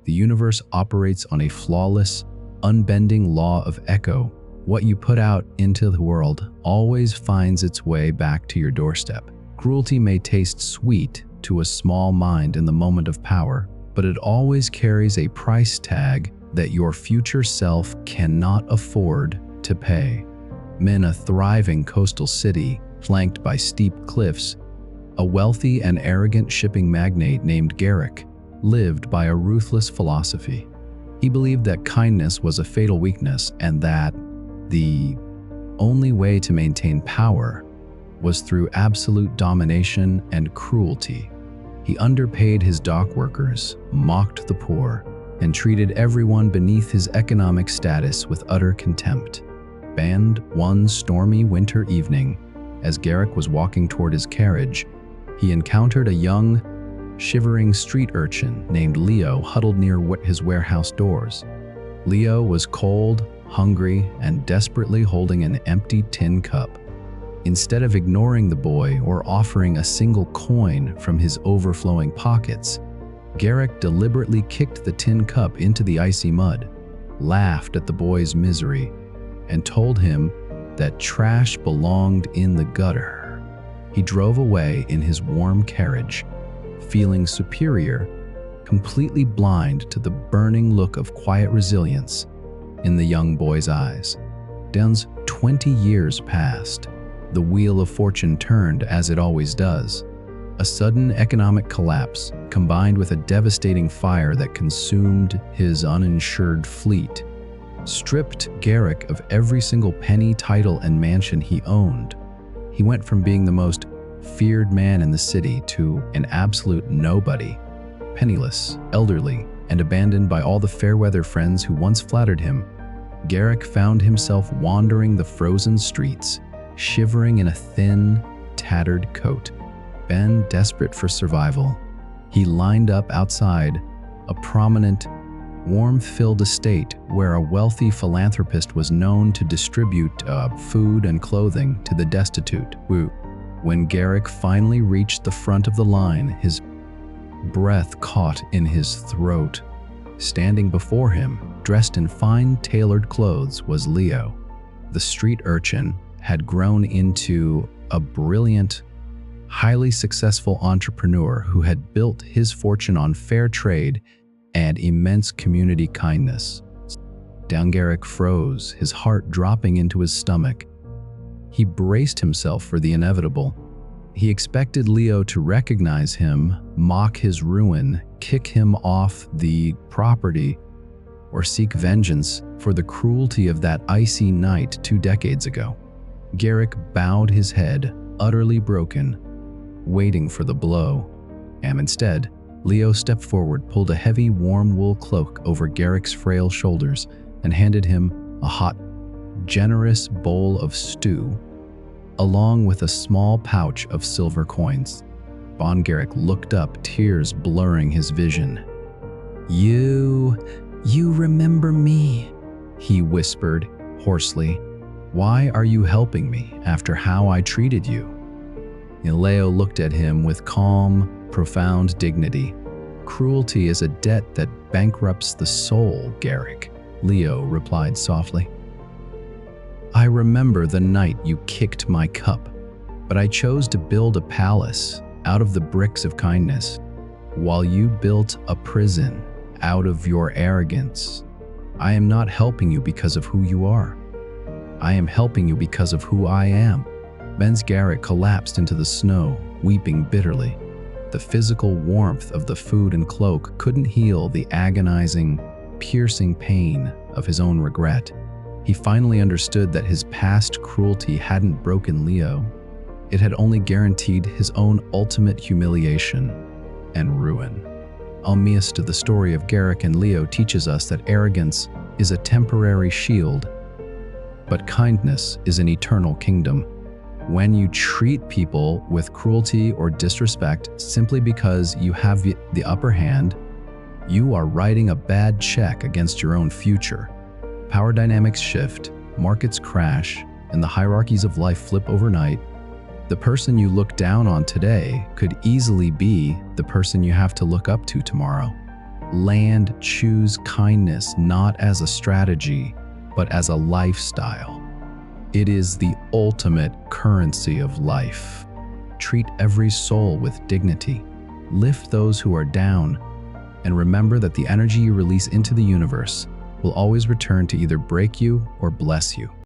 The universe operates on a flawless, unbending law of echo. What you put out into the world always finds its way back to your doorstep. Cruelty may taste sweet to a small mind in the moment of power, but it always carries a price tag that your future self cannot afford to pay. In a thriving coastal city flanked by steep cliffs, a wealthy and arrogant shipping magnate named Garrick lived by a ruthless philosophy. He believed that kindness was a fatal weakness and that the only way to maintain power was through absolute domination and cruelty. He underpaid his dock workers, mocked the poor, and treated everyone beneath his economic status with utter contempt. And one stormy winter evening, as Garrick was walking toward his carriage, he encountered a young, shivering street urchin named Leo huddled near his warehouse doors. Leo was cold, hungry, and desperately holding an empty tin cup. Instead of ignoring the boy or offering a single coin from his overflowing pockets, Garrick deliberately kicked the tin cup into the icy mud, laughed at the boy's misery, and told him that trash belonged in the gutter. He drove away in his warm carriage, feeling superior, completely blind to the burning look of quiet resilience in the young boy's eyes. 20 years passed. The wheel of fortune turned as it always does. A sudden economic collapse, combined with a devastating fire that consumed his uninsured fleet, stripped Garrick of every single penny, title, and mansion he owned. He went from being the most feared man in the city to an absolute nobody, penniless, elderly, and abandoned by all the fair-weather friends who once flattered him. Garrick found himself wandering the frozen streets, shivering in a thin, tattered coat. Ben, desperate for survival, he lined up outside a prominent, warmth-filled estate where a wealthy philanthropist was known to distribute food and clothing to the destitute. When Garrick finally reached the front of the line, his breath caught in his throat. Standing before him, dressed in fine tailored clothes, was Leo. The street urchin had grown into a brilliant, highly successful entrepreneur who had built his fortune on fair trade and immense community kindness. Garrick froze, his heart dropping into his stomach. He braced himself for the inevitable. He expected Leo to recognize him, mock his ruin, kick him off the property, or seek vengeance for the cruelty of that icy night 2 decades ago. Garrick bowed his head, utterly broken, waiting for the blow. And instead, Leo stepped forward, pulled a heavy, warm wool cloak over Garrick's frail shoulders, and handed him a hot, generous bowl of stew, along with a small pouch of silver coins. Garrick looked up, tears blurring his vision. You remember me," he whispered hoarsely. "Why are you helping me after how I treated you?" Leo looked at him with calm, profound dignity. "Cruelty is a debt that bankrupts the soul, Garrick," Leo replied softly. "I remember the night you kicked my cup, but I chose to build a palace out of the bricks of kindness, while you built a prison out of your arrogance. I am not helping you because of who you are. I am helping you because of who I am." Garrick collapsed into the snow, weeping bitterly. The physical warmth of the food and cloak couldn't heal the agonizing, piercing pain of his own regret. He finally understood that his past cruelty hadn't broken Leo. It had only guaranteed his own ultimate humiliation and ruin. To the story of Garrick and Leo teaches us that arrogance is a temporary shield, but kindness is an eternal kingdom. When you treat people with cruelty or disrespect simply because you have the upper hand, you are writing a bad check against your own future. Power dynamics shift, markets crash, and the hierarchies of life flip overnight. The person you look down on today could easily be the person you have to look up to tomorrow. Land, choose kindness not as a strategy, but as a lifestyle. It is the ultimate currency of life. Treat every soul with dignity. Lift those who are down, and remember that the energy you release into the universe will always return to either break you or bless you.